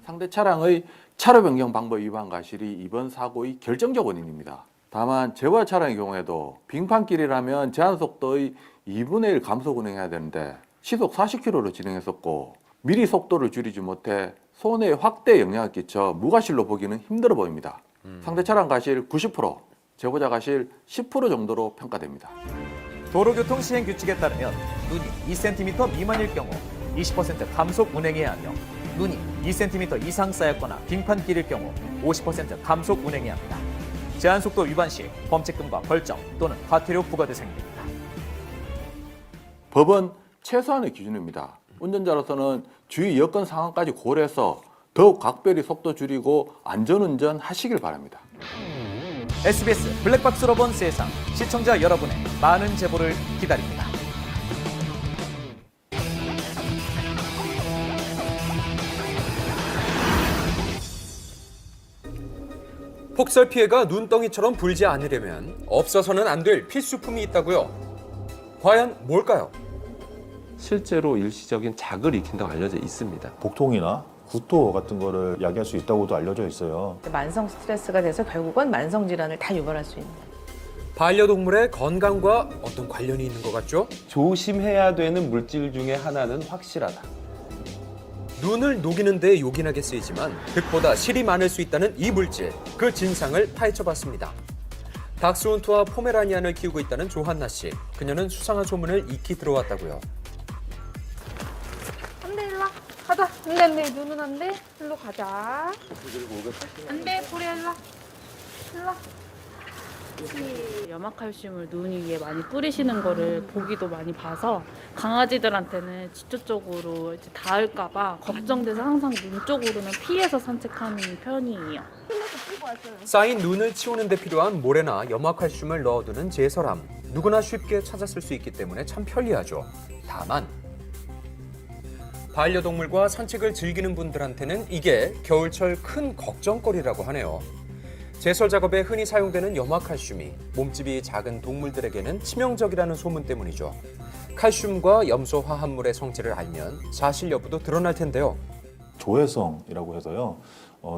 상대 차량의 차로 변경 방법 위반 과실이 이번 사고의 결정적 원인입니다. 다만 제보자 차량의 경우에도 빙판길이라면 제한속도의 2분의 1 감속 운행해야 되는데 시속 40km로 진행했었고 미리 속도를 줄이지 못해 손해에 확대 영향을 끼쳐 무과실로 보기는 힘들어 보입니다. 상대 차량 과실 90%, 제보자 과실 10% 정도로 평가됩니다. 도로교통 시행 규칙에 따르면 눈이 2cm 미만일 경우 20% 감속 운행해야 하며 눈이 2cm 이상 쌓였거나 빙판길일 경우 50% 감속 운행해야 합니다. 제한속도 위반 시 범칙금과 벌점 또는 과태료 부과 대상이 됩니다. 법은 최소한의 기준입니다. 운전자로서는 주위 여건 상황까지 고려해서 더욱 각별히 속도 줄이고 안전운전 하시길 바랍니다. SBS 블랙박스로 본 세상, 시청자 여러분의 많은 제보를 기다립니다. 폭설 피해가 눈덩이처럼 불지 않으려면 없어서는 안 될 필수품이 있다고요. 과연 뭘까요? 실제로 일시적인 작을 익힌다고 알려져 있습니다. 복통이나 구토 같은 거를 야기할 수 있다고도 알려져 있어요. 만성 스트레스가 돼서 결국은 만성 질환을 다 유발할 수 있는. 반려동물의 건강과 어떤 관련이 있는 것 같죠? 조심해야 되는 물질 중에 하나는 확실하다. 눈을 녹이는 데 요긴하게 쓰이지만 득보다 실이 많을 수 있다는 이 물질, 그 진상을 파헤쳐봤습니다. 닥스훈트와 포메라니안을 키우고 있다는 조한나 씨. 그녀는 수상한 소문을 익히 들어왔다고요. 안돼 일로 와. 가자. 안돼 눈은 안돼. 일로 가자. 안돼 보리야 일로 와. 일로 와. 염화칼슘을 눈 위에 많이 뿌리시는 거를 보기도 많이 봐서 강아지들한테는 직접적으로 이제 닿을까봐 걱정돼서 항상 눈 쪽으로는 피해서 산책하는 편이에요. 쌓인 눈을 치우는 데 필요한 모래나 염화칼슘을 넣어두는 제설함. 누구나 쉽게 찾아 쓸 수 있기 때문에 참 편리하죠. 다만 반려동물과 산책을 즐기는 분들한테는 이게 겨울철 큰 걱정거리라고 하네요. 제설 작업에 흔히 사용되는 염화칼슘이 몸집이 작은 동물들에게는 치명적이라는 소문 때문이죠. 칼슘과 염소 화합물의 성질을 알면 사실 여부도 드러날 텐데요. 조해성이라고 해서요.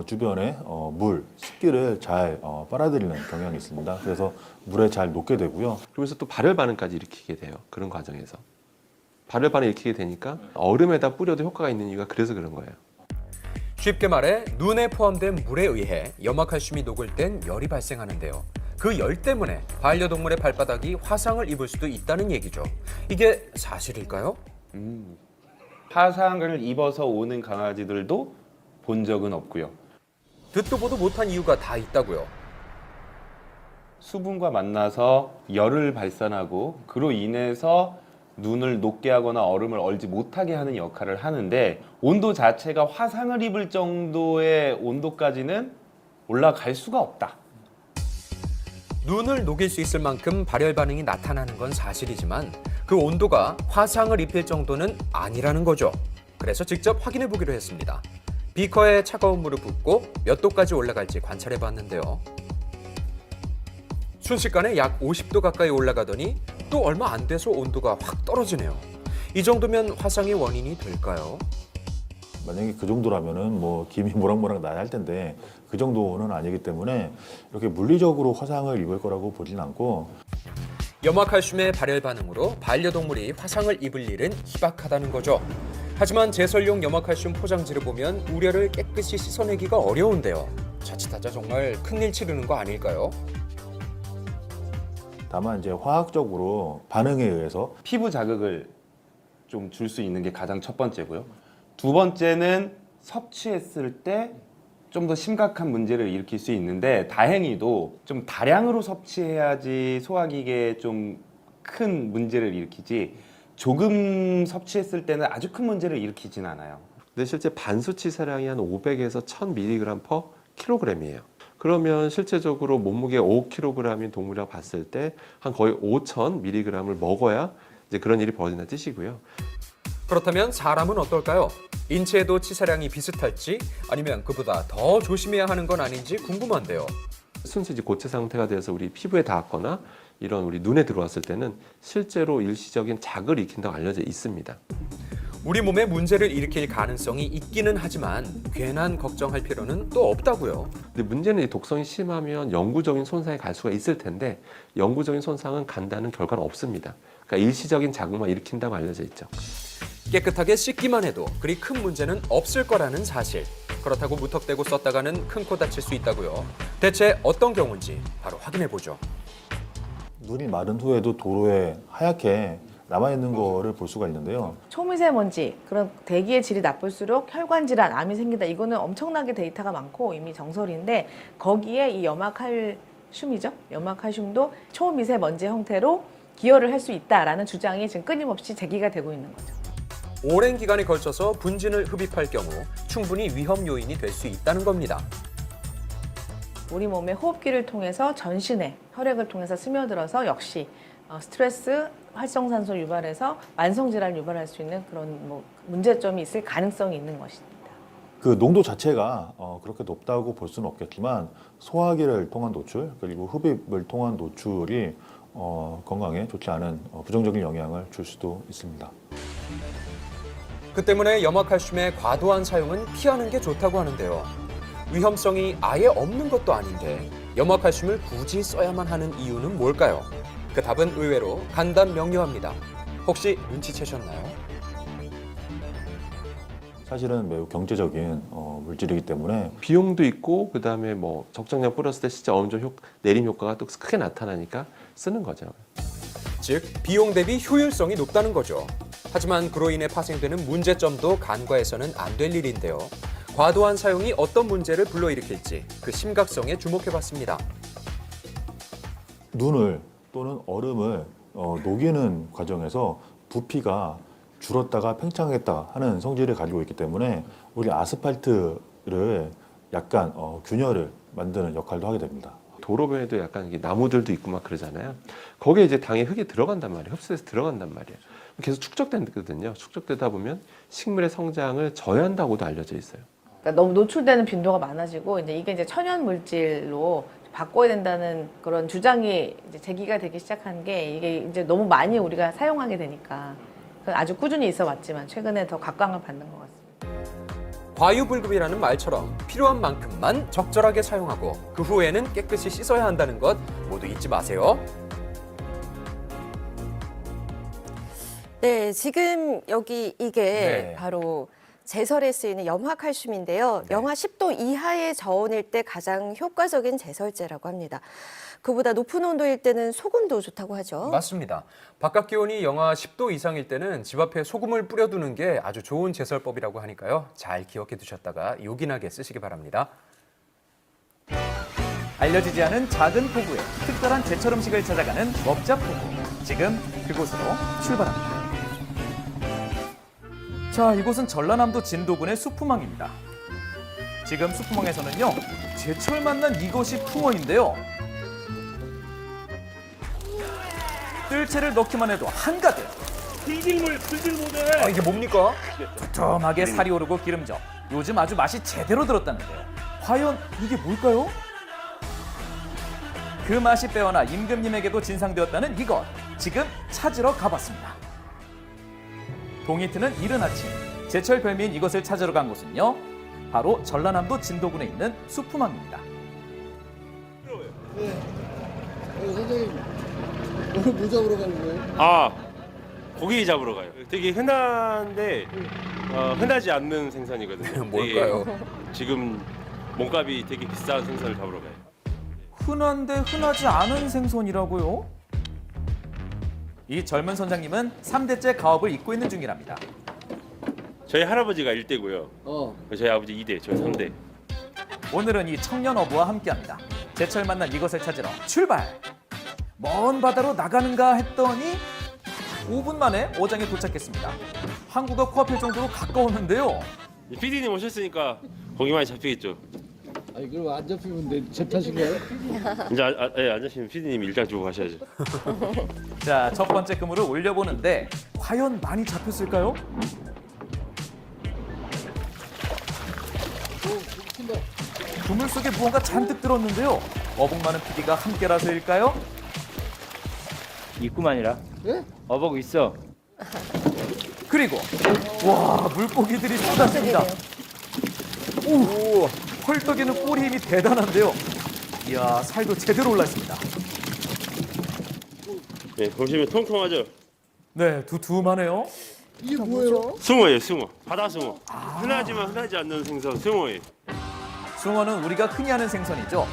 주변에 물, 습기를 잘 빨아들이는 경향이 있습니다. 그래서 물에 잘 녹게 되고요. 그러면서 또 발열 반응까지 일으키게 돼요. 그런 과정에서. 발열 반응 일으키게 되니까 얼음에다 뿌려도 효과가 있는 이유가 그래서 그런 거예요. 쉽게 말해 눈에 포함된 물에 의해 염화칼슘이 녹을 땐 열이 발생하는데요. 그 열 때문에 반려동물의 발바닥이 화상을 입을 수도 있다는 얘기죠. 이게 사실일까요? 화상을 입어서 오는 강아지들도 본 적은 없고요. 듣도 보도 못한 이유가 다 있다고요. 수분과 만나서 열을 발산하고 그로 인해서 눈을 녹게 하거나 얼음을 얼지 못하게 하는 역할을 하는데 온도 자체가 화상을 입을 정도의 온도까지는 올라갈 수가 없다. 눈을 녹일 수 있을 만큼 발열 반응이 나타나는 건 사실이지만 그 온도가 화상을 입힐 정도는 아니라는 거죠. 그래서 직접 확인해 보기로 했습니다. 비커에 차가운 물을 붓고 몇 도까지 올라갈지 관찰해 봤는데요. 순식간에 약 50도 가까이 올라가더니 또 얼마 안 돼서 온도가 확 떨어지네요. 이 정도면 화상의 원인이 될까요? 만약에 그 정도라면은 뭐 김이 모락모락 나야 할 텐데 그 정도는 아니기 때문에 이렇게 물리적으로 화상을 입을 거라고 보진 않고 염화칼슘의 발열 반응으로 반려동물이 화상을 입을 일은 희박하다는 거죠. 하지만 제설용 염화칼슘 포장지를 보면 우려를 깨끗이 씻어내기가 어려운데요. 자칫하자 정말 큰일 치르는 거 아닐까요? 다만 이제 화학적으로 반응에 의해서 피부 자극을 좀 줄 수 있는 게 가장 첫 번째고요. 두 번째는 섭취했을 때 좀 더 심각한 문제를 일으킬 수 있는데 다행히도 좀 다량으로 섭취해야지 소화기계에 좀 큰 문제를 일으키지 조금 섭취했을 때는 아주 큰 문제를 일으키진 않아요. 근데 실제 반수치사량이 한 500에서 1000mg/kg이에요. 그러면 실제적으로 몸무게 5kg인 동물이라고 봤을 때 한 거의 5000mg을 먹어야 이제 그런 일이 벌어진다는 뜻이고요. 그렇다면 사람은 어떨까요? 인체에도 치사량이 비슷할지 아니면 그보다 더 조심해야 하는 건 아닌지 궁금한데요. 순수 고체 상태가 돼서 우리 피부에 닿았거나 이런 우리 눈에 들어왔을 때는 실제로 일시적인 작을 익힌다고 알려져 있습니다. 우리 몸에 문제를 일으킬 가능성이 있기는 하지만 괜한 걱정할 필요는 또 없다고요. 근데 문제는 이 독성이 심하면 영구적인 손상이 갈 수가 있을 텐데 영구적인 손상은 간다는 결과는 없습니다. 그러니까 일시적인 자극만 일으킨다고 알려져 있죠. 깨끗하게 씻기만 해도 그리 큰 문제는 없을 거라는 사실. 그렇다고 무턱대고 썼다가는 큰 코 다칠 수 있다고요. 대체 어떤 경우인지 바로 확인해 보죠. 눈이 마른 후에도 도로에 하얗게 남아있는 거를 볼 수가 있는데요. 초미세먼지, 그런 대기의 질이 나쁠수록 혈관 질환, 암이 생긴다. 이거는 엄청나게 데이터가 많고 이미 정설인데 거기에 이 염화칼슘 염화칼슘이죠. 염화칼슘도 초미세먼지 형태로 기여를 할 수 있다라는 주장이 지금 끊임없이 제기가 되고 있는 거죠. 오랜 기간에 걸쳐서 분진을 흡입할 경우 충분히 위험 요인이 될 수 있다는 겁니다. 우리 몸의 호흡기를 통해서 전신에 혈액을 통해서 스며들어서 역시 스트레스, 활성산소 유발해서 만성질환 유발할 수 있는 그런 문제점이 있을 가능성이 있는 것입니다. 그 농도 자체가 그렇게 높다고 볼 수는 없겠지만 소화기를 통한 노출 그리고 흡입을 통한 노출이 건강에 좋지 않은 부정적인 영향을 줄 수도 있습니다. 그 때문에 염화칼슘의 과도한 사용은 피하는 게 좋다고 하는데요. 위험성이 아예 없는 것도 아닌데 염화칼슘을 굳이 써야만 하는 이유는 뭘까요? 그 답은 의외로 간단 명료합니다. 혹시 눈치채셨나요? 사실은 매우 경제적인 물질이기 때문에 비용도 있고 그다음에 뭐 적정량 뿌렸을 때 진짜 어느 정도 내림 효과가 또 크게 나타나니까 쓰는 거죠. 즉 비용 대비 효율성이 높다는 거죠. 하지만 그로 인해 파생되는 문제점도 간과해서는 안 될 일인데요. 과도한 사용이 어떤 문제를 불러일으킬지 그 심각성에 주목해봤습니다. 눈을 또는 얼음을 녹이는 과정에서 부피가 줄었다가 팽창했다 하는 성질을 가지고 있기 때문에 우리 아스팔트를 약간 균열을 만드는 역할도 하게 됩니다. 도로변에도 약간 이게 나무들도 있고 막 그러잖아요. 거기에 이제 당연히 흙이 들어간단 말이에요. 흡수돼서 들어간단 말이에요. 계속 축적되거든요. 축적되다 보면 식물의 성장을 저해한다고도 알려져 있어요. 그러니까 너무 노출되는 빈도가 많아지고 이게 천연 물질로 바꿔야 된다는 그런 주장이 이제 제기가 되기 시작한 게 이게 이제 너무 많이 우리가 사용하게 되니까 아주 꾸준히 있어 왔지만 최근에 더 각광을 받는 것 같습니다. 과유불급이라는 말처럼 필요한 만큼만 적절하게 사용하고 그 후에는 깨끗이 씻어야 한다는 것 모두 잊지 마세요. 네, 지금 여기 이게 네. 바로 제설에 쓰이는 염화칼슘인데요. 영하 10도 이하의 저온일 때 가장 효과적인 제설제라고 합니다. 그보다 높은 온도일 때는 소금도 좋다고 하죠. 맞습니다. 바깥 기온이 영하 10도 이상일 때는 집 앞에 소금을 뿌려두는 게 아주 좋은 제설법이라고 하니까요. 잘 기억해 두셨다가 요긴하게 쓰시기 바랍니다. 알려지지 않은 작은 포구에 특별한 제철 음식을 찾아가는 먹자 포구. 지금 그곳으로 출발합니다. 자, 이곳은 전라남도 진도군의 수풍항입니다. 지금 수풍항에서는요, 제철 만난 이것이 풍어인데요. 뜰채를 넣기만 해도 한가득. 불질물 못해. 이게 뭡니까? 두툼하게 살이 오르고 기름져 요즘 아주 맛이 제대로 들었다는데요. 과연 이게 뭘까요? 그 맛이 빼어나 임금님에게도 진상되었다는 이것. 지금 찾으러 가봤습니다. 동이 트는 이른 아침, 제철 별미인 이것을 찾으러 간 곳은요, 바로 전라남도 진도군에 있는 수풍항입니다. 선생님, 오늘 뭐 잡으러 가는 거예요? 아, 고기 잡으러 가요. 되게 흔한데 흔하지 않는 생선이거든요. 뭘까요? 되게 지금 몸값이 되게 비싼 생선을 잡으러 가요. 흔한데 흔하지 않은 생선이라고요? 이 젊은 선장님은 3대째 가업을 잇고 있는 중이랍니다. 저희 할아버지가 1대고요. 저희 아버지 2대, 저 3대. 오늘은 이 청년 어부와 함께합니다. 제철 만난 이것을 찾으러 출발! 먼 바다로 나가는가 했더니 5분 만에 어장에 도착했습니다. 한국어 코앞일 정도로 가까웠는데요. PD님 오셨으니까 고기 많이 잡히겠죠. 아니 그럼 안 잡히면 제 탓인가요? 이제 안 잡히면 PD님 일장 주고 가셔야죠. 자, 첫 번째 그물을 올려보는데 과연 많이 잡혔을까요? 그물 속에 무언가 잔뜩 들었는데요. 어복 많은 PD가 함께라서일까요? 있구만이라. 예? 어복 있어. 그리고 와, 물고기들이 쏟았습니다. 오, 헐떡이는 꼬리 힘이 대단한데요. 이야, 살도 제대로 올랐습니다. 네, 보시면 통통하죠. 네, 두툼하네요. 이게 뭐예요? 숭어예요, 숭어. 바다 숭어. 흔하지만 흔하지 않는 생선 숭어예요. 숭어는 우리가 흔히 아는 생선이죠.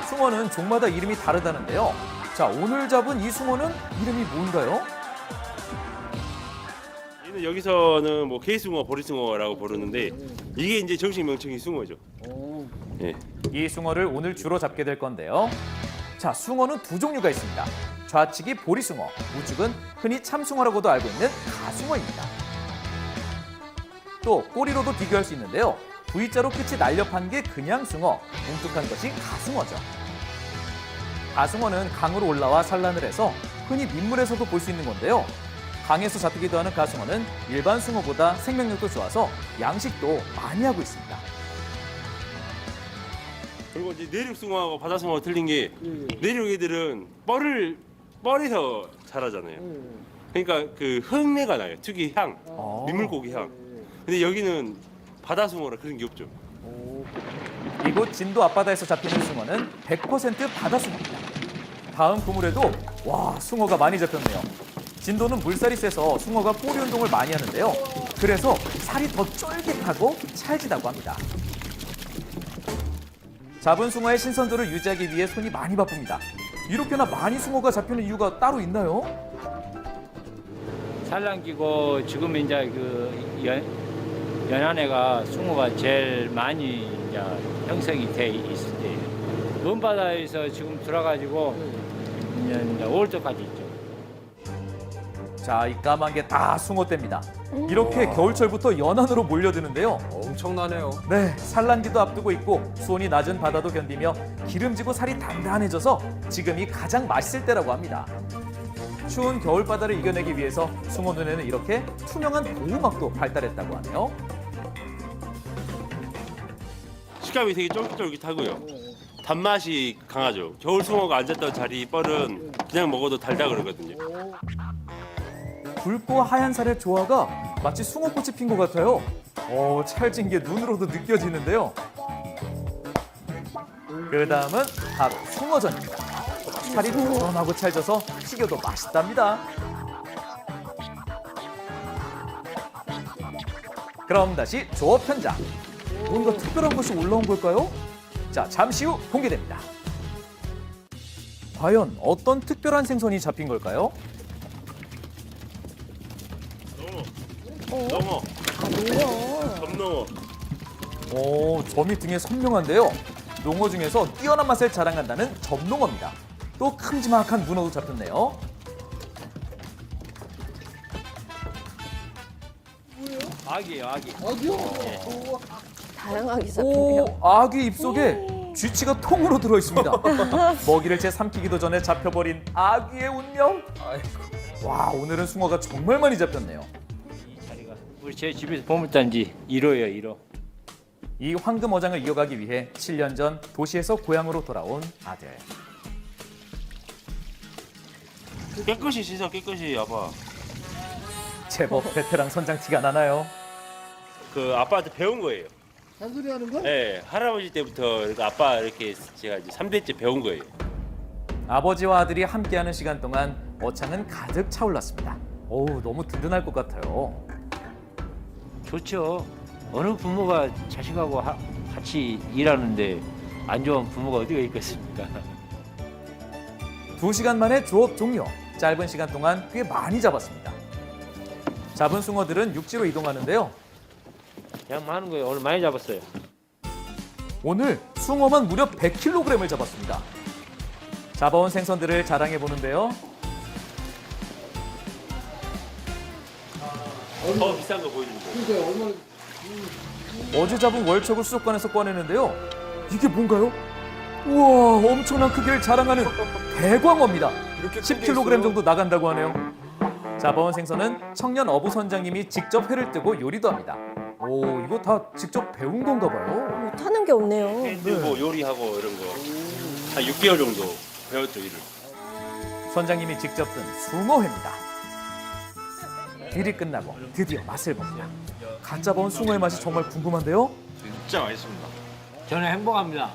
숭어는 종마다 이름이 다르다는데요. 자, 오늘 잡은 이 숭어는 이름이 뭔가요? 얘는 여기서는 뭐 개숭어, 보리숭어라고 부르는데 이게 이제 정식 명칭이 숭어죠. 예. 이 숭어를 오늘 주로 잡게 될 건데요. 자, 숭어는 두 종류가 있습니다. 좌측이 보리숭어, 우측은 흔히 참숭어라고도 알고 있는 가숭어입니다. 또 꼬리로도 비교할 수 있는데요. V자로 끝이 날렵한 게 그냥 숭어, 뭉툭한 것이 가숭어죠. 가숭어는 강으로 올라와 산란을 해서 흔히 민물에서도 볼 수 있는 건데요. 강에서 잡히기도 하는 가숭어는 일반 숭어보다 생명력도 좋아서 양식도 많이 하고 있습니다. 그리고 이제 내륙 숭어하고 바다 숭어가 틀린 게 내륙 애들은 뻘에서 자라잖아요. 그러니까 그 흙내가 나요. 특유의 향, 민물고기 향. 근데 여기는 바다 숭어라 그런 게 없죠. 이곳 진도 앞바다에서 잡히는 숭어는 100% 바다 숭어입니다. 다음 그물에도 와, 숭어가 많이 잡혔네요. 진도는 물살이 세서 숭어가 꼬리 운동을 많이 하는데요. 그래서 살이 더 쫄깃하고 찰지다고 합니다. 잡은 숭어의 신선도를 유지하기 위해 손이 많이 바쁩니다. 이렇게나 많이 숭어가 잡히는 이유가 따로 있나요? 산란기고 지금 이제 연안에가 숭어가 제일 많이 이제 형성이 돼 있을 때예요. 먼 바다에서 지금 들어가지고 이제 5월도까지 있죠. 자, 이 까만 게 다 숭어떼입니다. 이렇게 겨울철부터 연안으로 몰려드는데요. 엄청나네요. 네, 산란기도 앞두고 있고 수온이 낮은 바다도 견디며 기름지고 살이 단단해져서 지금이 가장 맛있을 때라고 합니다. 추운 겨울바다를 이겨내기 위해서 숭어 눈에는 이렇게 투명한 보호막도 발달했다고 하네요. 식감이 되게 쫄깃쫄깃하고요. 단맛이 강하죠. 겨울 숭어가 앉았던 자리 뻘은 그냥 먹어도 달다 그러거든요. 굵고 하얀 살의 조화가 마치 숭어꽃이 핀 것 같아요. 찰진 게 눈으로도 느껴지는데요. 그 다음은 바로 숭어전입니다. 살이 두툼하고 찰져서 튀겨도 맛있답니다. 그럼 다시 조업 현장. 뭔가 특별한 것이 올라온 걸까요? 자, 잠시 후 공개됩니다. 과연 어떤 특별한 생선이 잡힌 걸까요? 넘어. 점농어. 점이 등에 선명한데요. 농어 중에서 뛰어난 맛을 자랑한다는 점농어입니다. 또 큼지막한 문어도 잡혔네요. 아기예요, 아기. 아기요? 다양하게 잡히네요. 아기 입속에 쥐치가 통으로 들어있습니다. 먹이를 채 삼키기도 전에 잡혀버린 아기의 운명. 와, 오늘은 숭어가 정말 많이 잡혔네요. 우리 제 집에서 보물단지 1호예요, 1호. 이 황금 어장을 이어가기 위해 7년 전 도시에서 고향으로 돌아온 아들. 깨끗이 씻어, 깨끗이 아빠. 제법 베테랑 선장 티가 나나요? 그 아빠한테 배운 거예요. 잔소리 하는 거? 네, 할아버지 때부터 이렇게 아빠 이렇게 제가 이제 3대째 배운 거예요. 아버지와 아들이 함께하는 시간 동안 어창은 가득 차올랐습니다. 어우, 너무 든든할 것 같아요. 좋죠. 어느 부모가 자식하고 같이 일하는데 안 좋은 부모가 어디가 있겠습니까? 2시간 만에 조업 종료. 짧은 시간 동안 꽤 많이 잡았습니다. 잡은 숭어들은 육지로 이동하는데요. 그냥 많은 거예요. 오늘 많이 잡았어요. 오늘 숭어만 무려 100kg을 잡았습니다. 잡아온 생선들을 자랑해 보는데요. 더 비싼 거 보여주는 거예요. 그러니까 얼마나 어제 잡은 월척을 수족관에서 꺼내는데요. 이게 뭔가요? 우와, 엄청난 크기를 자랑하는 대광어입니다. 10kg 정도 나간다고 하네요. 잡아온 생선은 청년 어부 선장님이 직접 회를 뜨고 요리도 합니다. 오, 이거 다 직접 배운 건가 봐요. 못하는 게 없네요. 뭐 요리하고 이런 거. 한 6개월 정도 배웠죠, 일을. 선장님이 직접 든 숭어회입니다. 일이 끝나고 드디어 맛을 봅니다. 갓 잡아온 숭어의 맛이 정말 궁금한데요. 진짜 맛있습니다. 저는 행복합니다.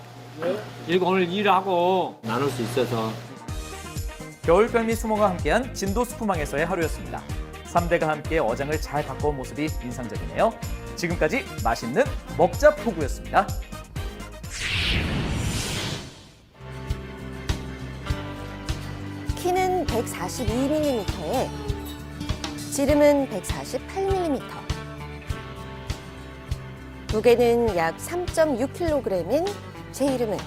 이거 오늘 일하고 나눌 수 있어서. 겨울병리 수모가 함께한 진도 수프망에서의 하루였습니다. 3대가 함께 어장을 잘 바꿔온 모습이 인상적이네요. 지금까지 맛있는 먹자포구였습니다. 키는 142mm에 지름은 148mm. 무게는 약 3.6kg인 제 이름은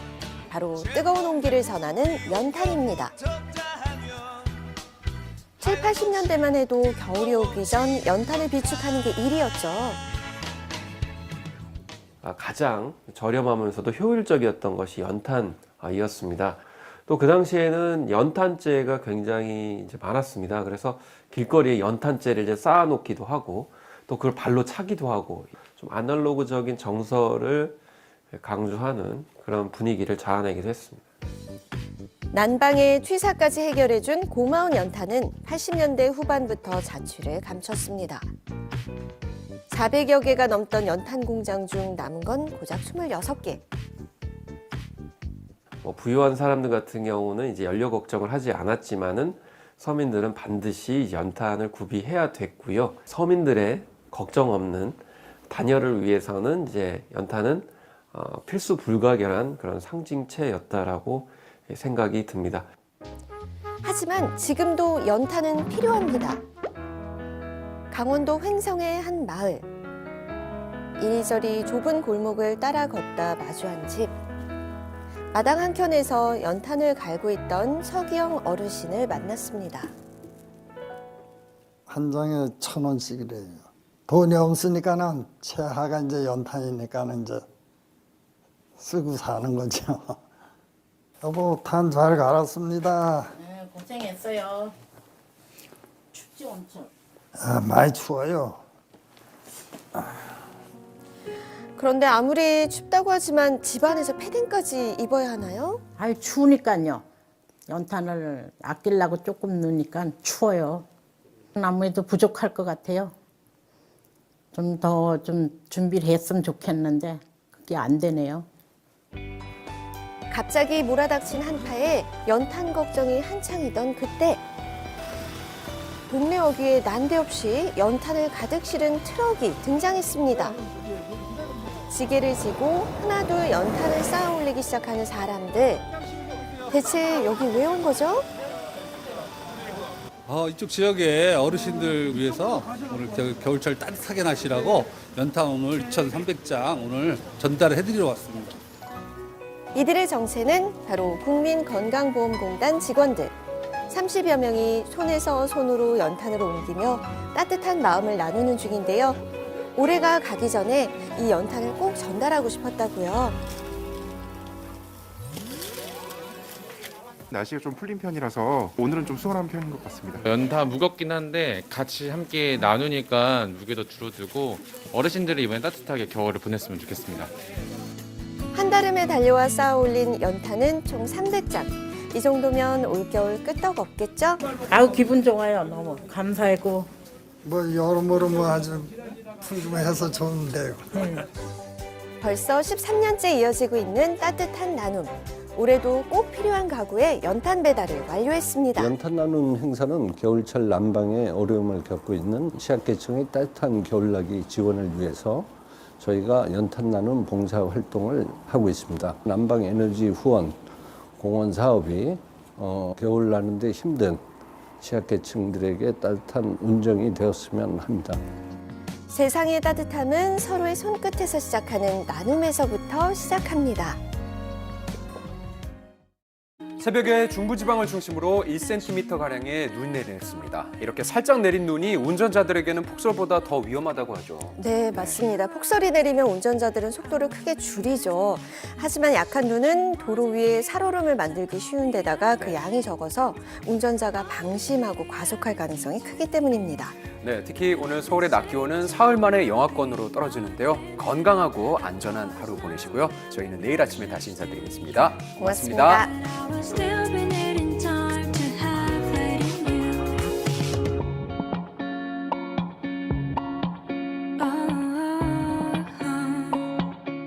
바로 뜨거운 온기를 전하는 연탄입니다. 7, 80년대만 해도 겨울이 오기 전 연탄을 비축하는 게 일이었죠. 가장 저렴하면서도 효율적이었던 것이 연탄이었습니다. 또 그 당시에는 연탄재가 굉장히 이제 많았습니다. 그래서 길거리에 연탄재를 이제 쌓아놓기도 하고 또 그걸 발로 차기도 하고 좀 아날로그적인 정서를 강조하는 그런 분위기를 자아내기도 했습니다. 난방의 취사까지 해결해준 고마운 연탄은 80년대 후반부터 자취를 감췄습니다. 400여 개가 넘던 연탄 공장 중 남은 건 고작 26개. 부유한 사람들 같은 경우는 이제 연료 걱정을 하지 않았지만은 서민들은 반드시 연탄을 구비해야 됐고요. 서민들의 걱정 없는 단열을 위해서는 이제 연탄은 필수 불가결한 그런 상징체였다라고 생각이 듭니다. 하지만 지금도 연탄은 필요합니다. 강원도 횡성의 한 마을. 이리저리 좁은 골목을 따라 걷다 마주한 집. 마당 한켠에서 연탄을 갈고 있던 서기영 어르신을 만났습니다. 한 장에 1,000원씩이래요. 돈이 없으니까는 최하가 이제 연탄이니까는 이제 쓰고 사는 거죠. 여보, 탄 잘 갈았습니다. 네, 고생했어요. 춥지 엄청. 많이 추워요. 그런데 아무리 춥다고 하지만 집안에서 패딩까지 입어야 하나요? 아이 추우니까요. 연탄을 아끼려고 조금 넣으니까 추워요. 아무래도 부족할 것 같아요. 좀 더 준비를 했으면 좋겠는데 그게 안 되네요. 갑자기 몰아닥친 한파에 연탄 걱정이 한창이던 그때 동네 어귀에 난데없이 연탄을 가득 실은 트럭이 등장했습니다. 지게를 지고 하나둘 연탄을 쌓아 올리기 시작하는 사람들. 대체 여기 왜 온 거죠? 이쪽 지역의 어르신들 위해서 오늘 겨울철 따뜻하게 나시라고 연탄 오늘 2,300장 오늘 전달을 해드리러 왔습니다. 이들의 정체는 바로 국민건강보험공단 직원들. 30여 명이 손에서 손으로 연탄을 옮기며 따뜻한 마음을 나누는 중인데요. 올해가 가기 전에 이 연탄을 꼭 전달하고 싶었다고요. 날씨가 좀 풀린 편이라서 오늘은 좀 수월한 편인 것 같습니다. 연탄 무겁긴 한데 같이 함께 나누니까 무게도 줄어들고 어르신들이 이번에 따뜻하게 겨울을 보냈으면 좋겠습니다. 한달음에 달려와 쌓아 올린 연탄은 총 300장. 이 정도면 올겨울 끄떡 없겠죠? 아우 기분 좋아요. 너무 감사하고. 여러모로 아주 풍성해서 좋은데요. 벌써 13년째 이어지고 있는 따뜻한 나눔. 올해도 꼭 필요한 가구에 연탄 배달을 완료했습니다. 연탄 나눔 행사는 겨울철 난방에 어려움을 겪고 있는 취약계층의 따뜻한 겨울나기 지원을 위해서 저희가 연탄 나눔 봉사 활동을 하고 있습니다. 난방 에너지 후원 공헌 사업이 겨울 나는데 힘든 취약계층들에게 따뜻한 운정이 되었으면 합니다. 세상의 따뜻함은 서로의 손끝에서 시작하는 나눔에서부터 시작합니다. 새벽에 중부지방을 중심으로 1cm가량의 눈이 내렸습니다. 이렇게 살짝 내린 눈이 운전자들에게는 폭설보다 더 위험하다고 하죠. 네, 맞습니다. 폭설이 내리면 운전자들은 속도를 크게 줄이죠. 하지만 약한 눈은 도로 위에 살얼음을 만들기 쉬운 데다가 그 양이 적어서 운전자가 방심하고 과속할 가능성이 크기 때문입니다. 네, 특히 오늘 서울의 낮 기온은 사흘 만에 영하권으로 떨어지는데요. 건강하고 안전한 하루 보내시고요. 저희는 내일 아침에 다시 인사드리겠습니다. 고맙습니다. 고맙습니다.